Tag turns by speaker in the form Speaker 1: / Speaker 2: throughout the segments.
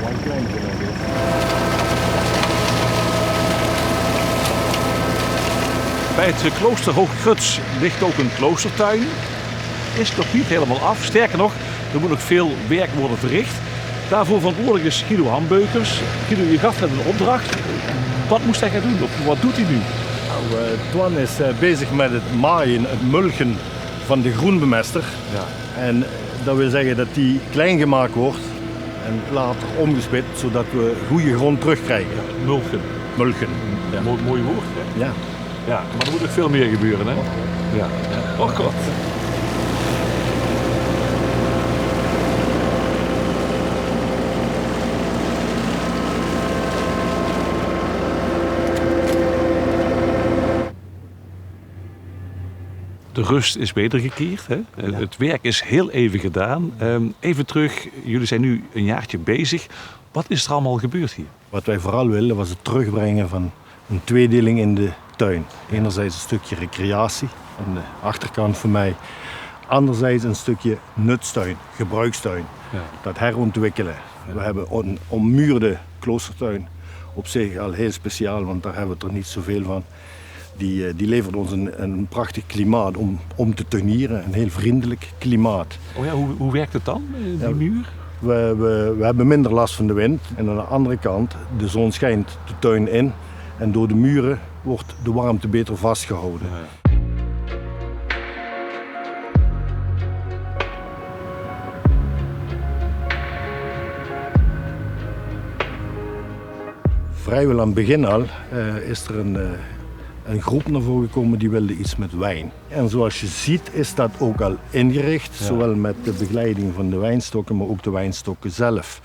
Speaker 1: een kleintje nog eens.
Speaker 2: Bij het klooster Hoogguts ligt ook een kloostertuin. Is nog niet helemaal af. Sterker nog, er moet nog veel werk worden verricht. Daarvoor verantwoordelijk is Guido Hambeukers. Guido, je gaf net een opdracht. Wat moest hij gaan doen? Of wat doet hij nu?
Speaker 1: Nou, Twan is bezig met het maaien, het mulchen van de groenbemester.
Speaker 2: Ja.
Speaker 1: En dat wil zeggen dat die klein gemaakt wordt en later omgespit, zodat we goede grond terugkrijgen.
Speaker 2: Mulchen.
Speaker 1: Mulchen. Ja.
Speaker 2: Mooi woord, hè?
Speaker 1: Ja.
Speaker 2: Ja, maar er moet nog veel meer gebeuren, hè? Ja. Oh god. De rust is wedergekeerd. Hè?
Speaker 1: Ja.
Speaker 2: Het werk is heel even gedaan. Even terug, jullie zijn nu een jaartje bezig. Wat is er allemaal gebeurd hier?
Speaker 1: Wat wij vooral wilden was het terugbrengen van een tweedeling in de tuin. Enerzijds een stukje recreatie aan de achterkant van mij. Anderzijds een stukje nutstuin, gebruikstuin.
Speaker 2: Ja.
Speaker 1: Dat herontwikkelen. We hebben een ommuurde kloostertuin. Op zich al heel speciaal, want daar hebben we er niet zoveel van. Die levert ons een prachtig klimaat om te tuinieren. Een heel vriendelijk klimaat.
Speaker 2: Oh ja, hoe werkt het dan, die
Speaker 1: Ja.
Speaker 2: muur?
Speaker 1: We hebben minder last van de wind. En aan de andere kant, de zon schijnt de tuin in. En door de muren wordt de warmte beter vastgehouden.
Speaker 2: Ja.
Speaker 1: Vrijwel aan het begin al is er een groep naar voren gekomen die wilde iets met wijn. En zoals je ziet is dat ook al ingericht.
Speaker 2: Ja.
Speaker 1: Zowel met de begeleiding van de wijnstokken, maar ook de wijnstokken zelf.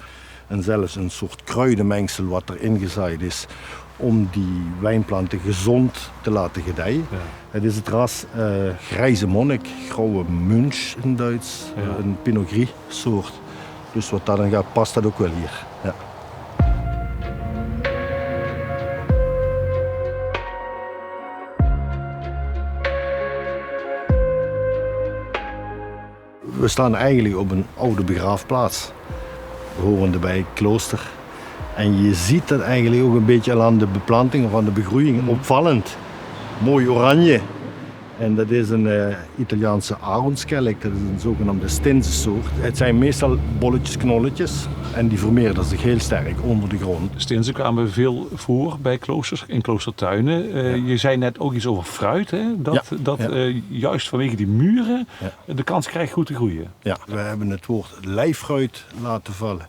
Speaker 1: En zelfs een soort kruidenmengsel wat er ingezaaid is om die wijnplanten gezond te laten gedijen.
Speaker 2: Ja.
Speaker 1: Het is het ras grijze monnik, grauwe Munch in Duits,
Speaker 2: Ja.
Speaker 1: een Pinot Gris soort. Dus wat dat dan gaat, past dat ook wel hier. Ja. We staan eigenlijk op een oude begraafplaats, horende bij het klooster. En je ziet dat eigenlijk ook een beetje al aan de beplanting of aan de begroeiing opvallend. Mooi oranje. En dat is een Italiaanse aronskelk, dat is een zogenaamde stinzensoort. Het zijn meestal bolletjes, knolletjes en die vermeerderen zich heel sterk onder de grond.
Speaker 2: Stinsen kwamen veel voor bij kloosters, in kloostertuinen. Je zei net ook iets over fruit, hè? Dat juist vanwege die muren de kans krijgt goed te groeien.
Speaker 1: Ja, we hebben het woord lijffruit laten vallen.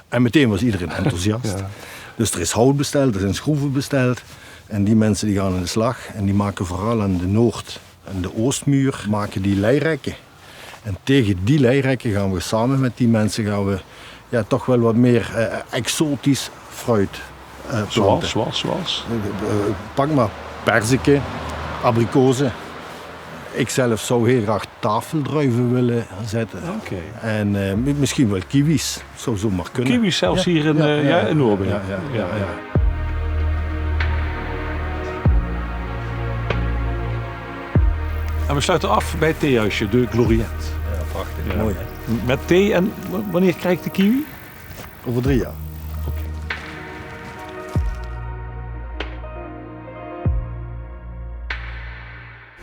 Speaker 1: En meteen was iedereen enthousiast.
Speaker 2: Ja.
Speaker 1: Dus er is hout besteld, er zijn schroeven besteld. En die mensen die gaan aan de slag en die maken vooral aan de noord- en de oostmuur maken die leirekken. En tegen die leirekken gaan we samen met die mensen toch wel wat meer exotisch fruit planten.
Speaker 2: Zoals?
Speaker 1: Pak maar perziken, abrikozen. Ik zelf zou heel graag tafeldruiven willen zetten.
Speaker 2: Oké.
Speaker 1: En misschien wel kiwis, zou zo maar kunnen.
Speaker 2: Kiwis zelfs hier in Noorben.
Speaker 1: Ja.
Speaker 2: En we sluiten af bij het theehuisje, de Gloriette.
Speaker 1: Ja, prachtig.
Speaker 2: Ja.
Speaker 1: Mooi hè?
Speaker 2: Met thee en wanneer krijgt de kiwi?
Speaker 1: Over 3 jaar.